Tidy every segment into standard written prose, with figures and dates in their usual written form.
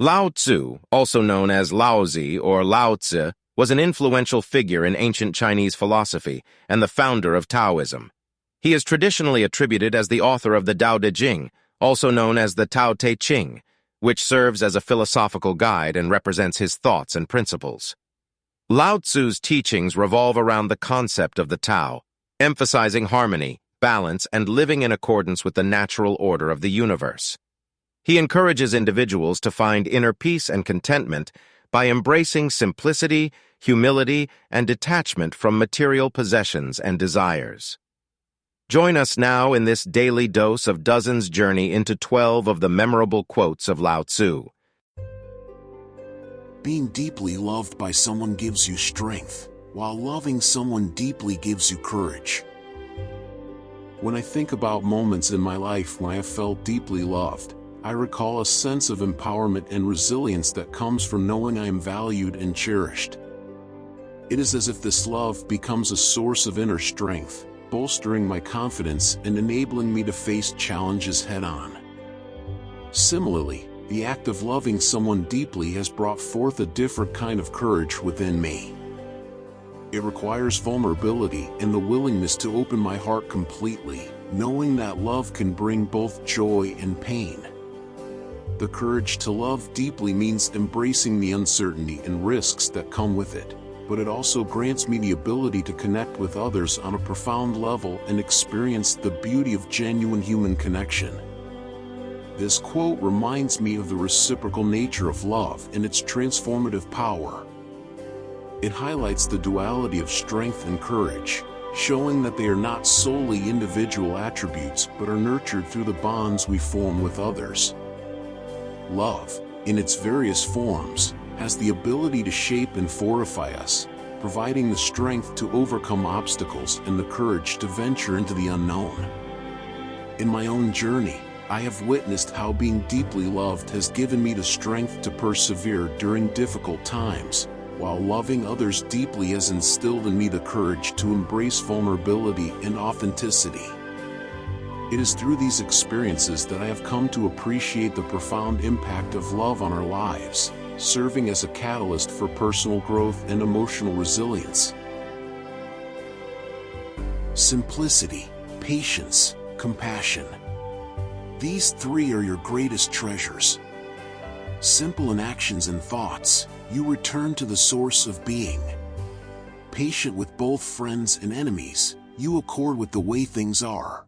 Lao Tzu, also known as Lao Tzu or Lao Tzu, was an influential figure in ancient Chinese philosophy and the founder of Taoism. He is traditionally attributed as the author of the Tao Te Ching, also known as the Tao Te Ching, which serves as a philosophical guide and represents his thoughts and principles. Lao Tzu's teachings revolve around the concept of the Tao, emphasizing harmony, balance, and living in accordance with the natural order of the universe. He encourages individuals to find inner peace and contentment by embracing simplicity, humility, and detachment from material possessions and desires. Join us now in this daily dose of dozens journey into 12 of the memorable quotes of Lao Tzu. Being deeply loved by someone gives you strength, while loving someone deeply gives you courage. When I think about moments in my life when I have felt deeply loved, I recall a sense of empowerment and resilience that comes from knowing I am valued and cherished. It is as if this love becomes a source of inner strength, bolstering my confidence and enabling me to face challenges head-on. Similarly, the act of loving someone deeply has brought forth a different kind of courage within me. It requires vulnerability and the willingness to open my heart completely, knowing that love can bring both joy and pain. The courage to love deeply means embracing the uncertainty and risks that come with it, but it also grants me the ability to connect with others on a profound level and experience the beauty of genuine human connection. This quote reminds me of the reciprocal nature of love and its transformative power. It highlights the duality of strength and courage, showing that they are not solely individual attributes but are nurtured through the bonds we form with others. Love, in its various forms, has the ability to shape and fortify us, providing the strength to overcome obstacles and the courage to venture into the unknown. In my own journey, I have witnessed how being deeply loved has given me the strength to persevere during difficult times, while loving others deeply has instilled in me the courage to embrace vulnerability and authenticity. It is through these experiences that I have come to appreciate the profound impact of love on our lives, serving as a catalyst for personal growth and emotional resilience. Simplicity, patience, compassion. These three are your greatest treasures. Simple in actions and thoughts, you return to the source of being. Patient with both friends and enemies, you accord with the way things are.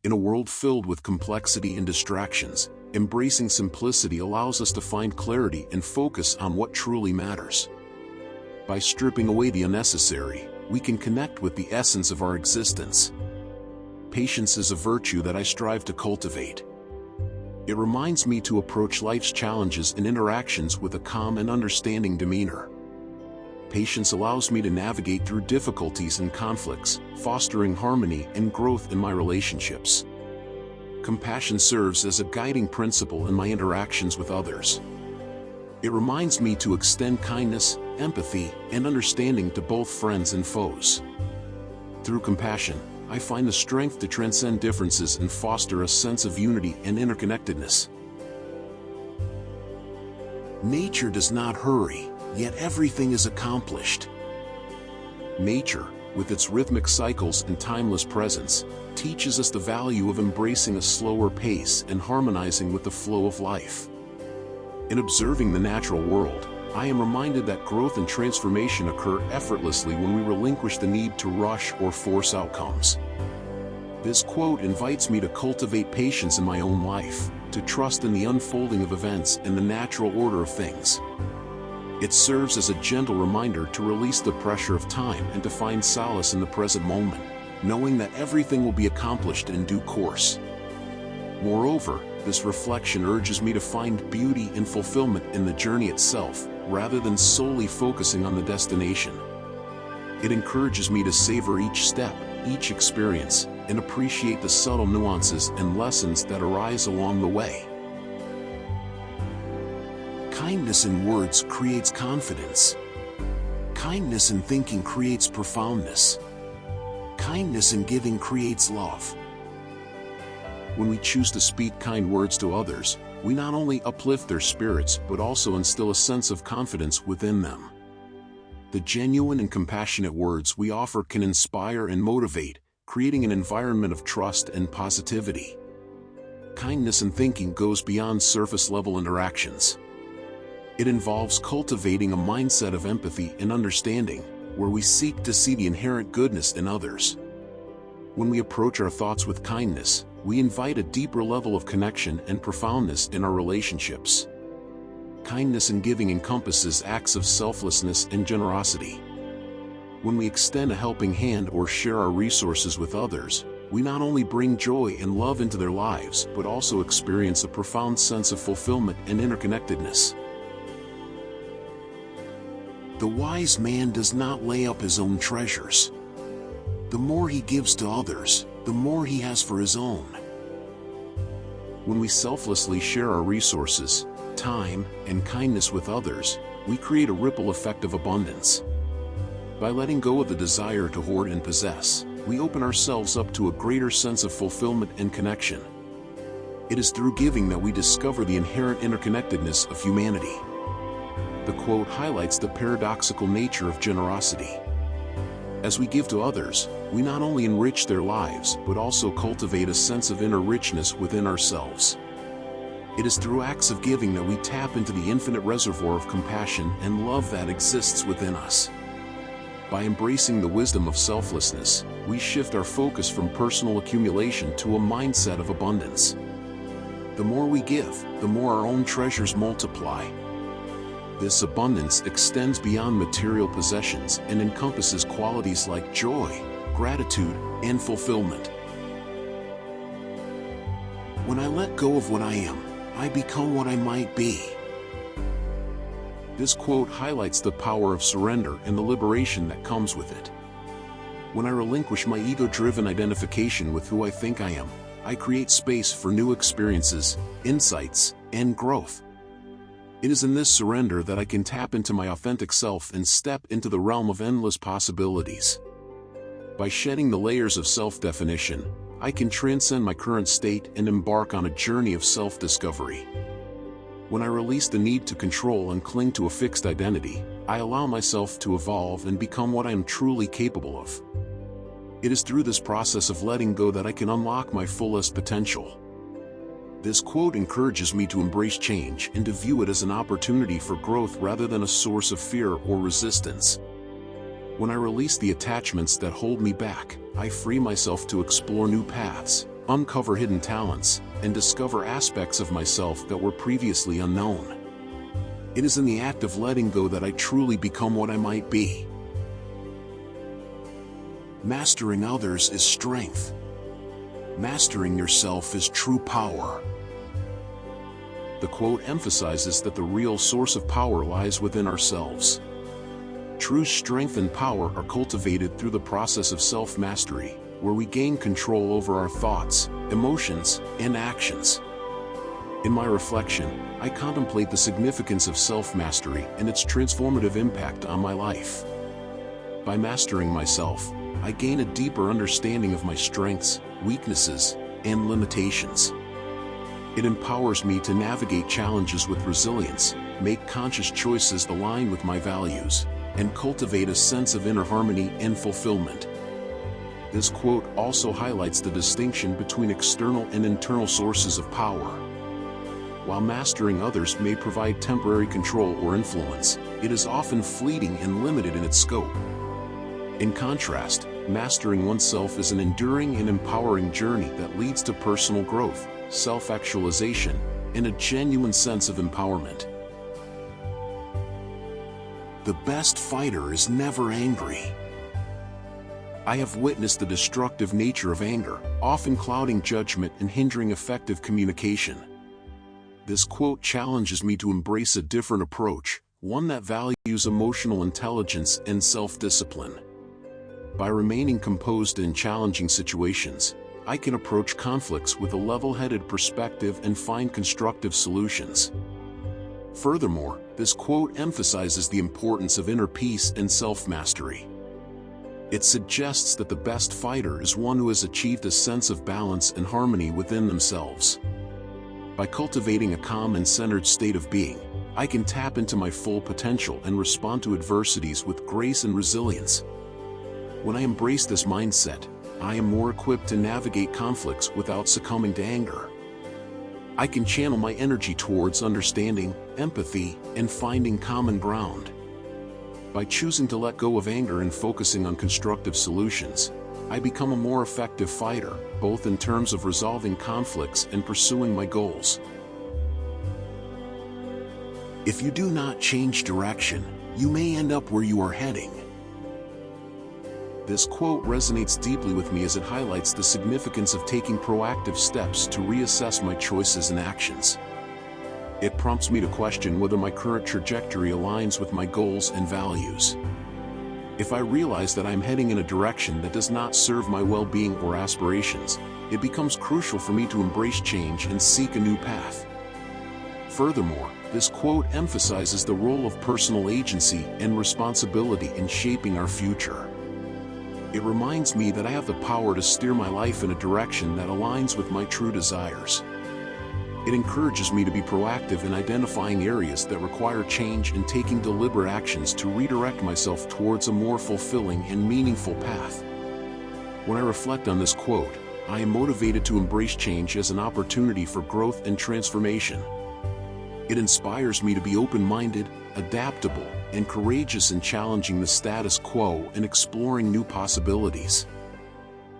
In a world filled with complexity and distractions, embracing simplicity allows us to find clarity and focus on what truly matters. By stripping away the unnecessary, we can connect with the essence of our existence. Patience is a virtue that I strive to cultivate. It reminds me to approach life's challenges and interactions with a calm and understanding demeanor. Patience allows me to navigate through difficulties and conflicts, fostering harmony and growth in my relationships. Compassion serves as a guiding principle in my interactions with others. It reminds me to extend kindness, empathy, and understanding to both friends and foes. Through compassion, I find the strength to transcend differences and foster a sense of unity and interconnectedness. Nature does not hurry, yet everything is accomplished. Nature, with its rhythmic cycles and timeless presence, teaches us the value of embracing a slower pace and harmonizing with the flow of life. In observing the natural world, I am reminded that growth and transformation occur effortlessly when we relinquish the need to rush or force outcomes. This quote invites me to cultivate patience in my own life, to trust in the unfolding of events and the natural order of things. It serves as a gentle reminder to release the pressure of time and to find solace in the present moment, knowing that everything will be accomplished in due course. Moreover, this reflection urges me to find beauty and fulfillment in the journey itself, rather than solely focusing on the destination. It encourages me to savor each step, each experience, and appreciate the subtle nuances and lessons that arise along the way. Kindness in words creates confidence. Kindness in thinking creates profoundness. Kindness in giving creates love. When we choose to speak kind words to others, we not only uplift their spirits but also instill a sense of confidence within them. The genuine and compassionate words we offer can inspire and motivate, creating an environment of trust and positivity. Kindness in thinking goes beyond surface-level interactions. It involves cultivating a mindset of empathy and understanding, where we seek to see the inherent goodness in others. When we approach our thoughts with kindness, we invite a deeper level of connection and profoundness in our relationships. Kindness in giving encompasses acts of selflessness and generosity. When we extend a helping hand or share our resources with others, we not only bring joy and love into their lives but also experience a profound sense of fulfillment and interconnectedness. The wise man does not lay up his own treasures. The more he gives to others, the more he has for his own. When we selflessly share our resources, time, and kindness with others, we create a ripple effect of abundance. By letting go of the desire to hoard and possess, we open ourselves up to a greater sense of fulfillment and connection. It is through giving that we discover the inherent interconnectedness of humanity. The quote highlights the paradoxical nature of generosity. As we give to others, we not only enrich their lives but also cultivate a sense of inner richness within ourselves. It is through acts of giving that we tap into the infinite reservoir of compassion and love that exists within us. By embracing the wisdom of selflessness, we shift our focus from personal accumulation to a mindset of abundance. The more we give, the more our own treasures multiply. This abundance extends beyond material possessions and encompasses qualities like joy, gratitude, and fulfillment. When I let go of what I am, I become what I might be. This quote highlights the power of surrender and the liberation that comes with it. When I relinquish my ego-driven identification with who I think I am, I create space for new experiences, insights, and growth. It is in this surrender that I can tap into my authentic self and step into the realm of endless possibilities. By shedding the layers of self-definition, I can transcend my current state and embark on a journey of self-discovery. When I release the need to control and cling to a fixed identity, I allow myself to evolve and become what I am truly capable of. It is through this process of letting go that I can unlock my fullest potential. This quote encourages me to embrace change and to view it as an opportunity for growth rather than a source of fear or resistance. When I release the attachments that hold me back, I free myself to explore new paths, uncover hidden talents, and discover aspects of myself that were previously unknown. It is in the act of letting go that I truly become what I might be. Mastering others is strength. Mastering yourself is true power. The quote emphasizes that the real source of power lies within ourselves. True strength and power are cultivated through the process of self-mastery, where we gain control over our thoughts, emotions, and actions. In my reflection, I contemplate the significance of self-mastery and its transformative impact on my life. By mastering myself, I gain a deeper understanding of my strengths, weaknesses, and limitations. It empowers me to navigate challenges with resilience, make conscious choices aligned with my values, and cultivate a sense of inner harmony and fulfillment. This quote also highlights the distinction between external and internal sources of power. While mastering others may provide temporary control or influence, it is often fleeting and limited in its scope. In contrast, mastering oneself is an enduring and empowering journey that leads to personal growth, self-actualization, and a genuine sense of empowerment. The best fighter is never angry. I have witnessed the destructive nature of anger, often clouding judgment and hindering effective communication. This quote challenges me to embrace a different approach, one that values emotional intelligence and self-discipline. By remaining composed in challenging situations, I can approach conflicts with a level-headed perspective and find constructive solutions. Furthermore, this quote emphasizes the importance of inner peace and self-mastery. It suggests that the best fighter is one who has achieved a sense of balance and harmony within themselves. By cultivating a calm and centered state of being, I can tap into my full potential and respond to adversities with grace and resilience. When I embrace this mindset, I am more equipped to navigate conflicts without succumbing to anger. I can channel my energy towards understanding, empathy, and finding common ground. By choosing to let go of anger and focusing on constructive solutions, I become a more effective fighter, both in terms of resolving conflicts and pursuing my goals. If you do not change direction, you may end up where you are heading. This quote resonates deeply with me as it highlights the significance of taking proactive steps to reassess my choices and actions. It prompts me to question whether my current trajectory aligns with my goals and values. If I realize that I'm heading in a direction that does not serve my well-being or aspirations, it becomes crucial for me to embrace change and seek a new path. Furthermore, this quote emphasizes the role of personal agency and responsibility in shaping our future. It reminds me that I have the power to steer my life in a direction that aligns with my true desires. It encourages me to be proactive in identifying areas that require change and taking deliberate actions to redirect myself towards a more fulfilling and meaningful path. When I reflect on this quote, I am motivated to embrace change as an opportunity for growth and transformation. It inspires me to be open-minded, adaptable, and courageous in challenging the status quo and exploring new possibilities.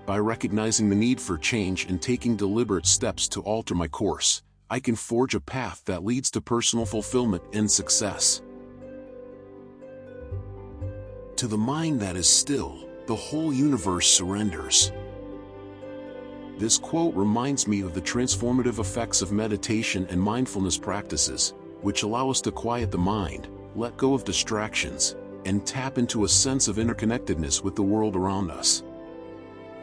By recognizing the need for change and taking deliberate steps to alter my course, I can forge a path that leads to personal fulfillment and success. To the mind that is still, the whole universe surrenders. This quote reminds me of the transformative effects of meditation and mindfulness practices, which allow us to quiet the mind, let go of distractions, and tap into a sense of interconnectedness with the world around us.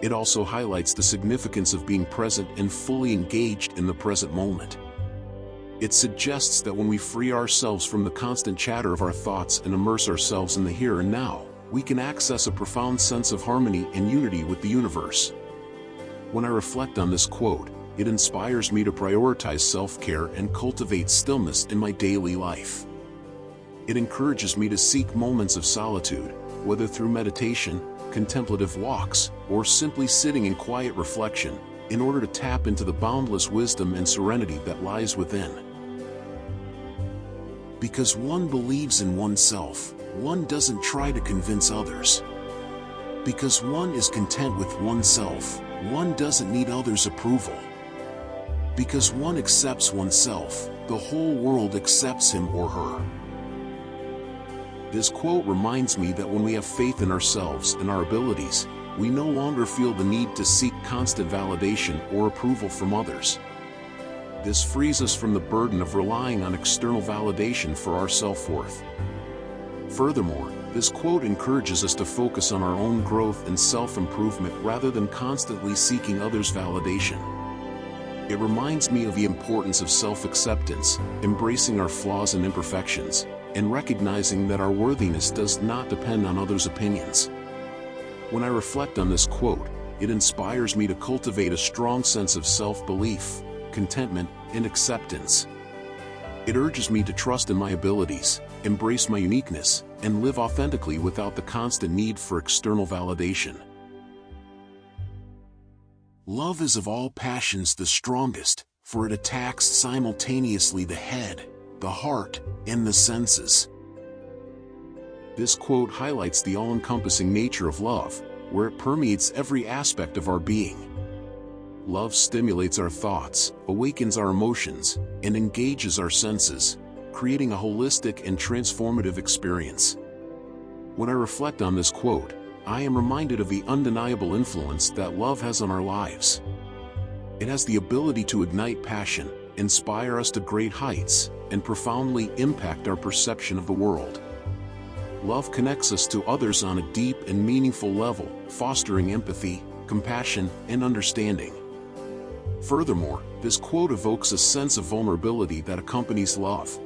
It also highlights the significance of being present and fully engaged in the present moment. It suggests that when we free ourselves from the constant chatter of our thoughts and immerse ourselves in the here and now, we can access a profound sense of harmony and unity with the universe. When I reflect on this quote, it inspires me to prioritize self-care and cultivate stillness in my daily life. It encourages me to seek moments of solitude, whether through meditation, contemplative walks, or simply sitting in quiet reflection, in order to tap into the boundless wisdom and serenity that lies within. Because one believes in oneself, one doesn't try to convince others. Because one is content with oneself, one doesn't need others' approval. Because one accepts oneself, the whole world accepts him or her. This quote reminds me that when we have faith in ourselves and our abilities, we no longer feel the need to seek constant validation or approval from others. This frees us from the burden of relying on external validation for our self-worth. Furthermore, this quote encourages us to focus on our own growth and self-improvement rather than constantly seeking others' validation. It reminds me of the importance of self-acceptance, embracing our flaws and imperfections, and recognizing that our worthiness does not depend on others' opinions. When I reflect on this quote, it inspires me to cultivate a strong sense of self-belief, contentment, and acceptance. It urges me to trust in my abilities, embrace my uniqueness, and live authentically without the constant need for external validation. Love is of all passions the strongest, for it attacks simultaneously the head, the heart, and the senses. This quote highlights the all-encompassing nature of love, where it permeates every aspect of our being. Love stimulates our thoughts, awakens our emotions, and engages our senses, creating a holistic and transformative experience. When I reflect on this quote, I am reminded of the undeniable influence that love has on our lives. It has the ability to ignite passion, inspire us to great heights, and profoundly impact our perception of the world. Love connects us to others on a deep and meaningful level, fostering empathy, compassion, and understanding. Furthermore, this quote evokes a sense of vulnerability that accompanies love.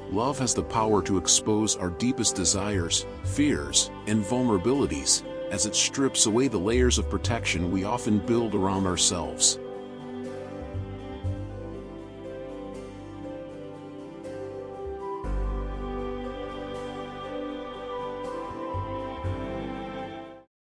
Love has the power to expose our deepest desires, fears, and vulnerabilities, as it strips away the layers of protection we often build around ourselves.